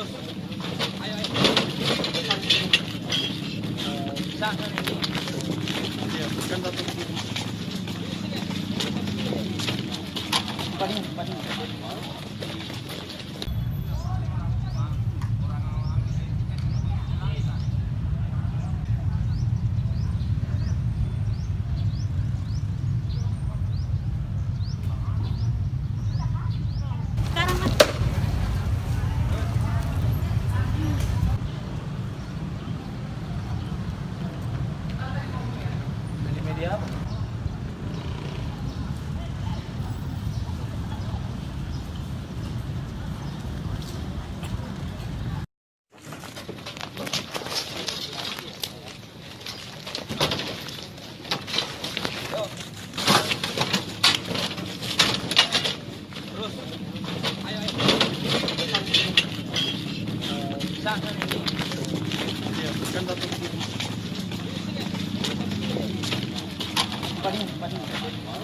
Ayo, ayo. Bisa kan ini? Iya, kan satu. Paling. Di media apa? Terus. Ayo, ayo. Bisa kan ini? Iya, kan satu. Paling.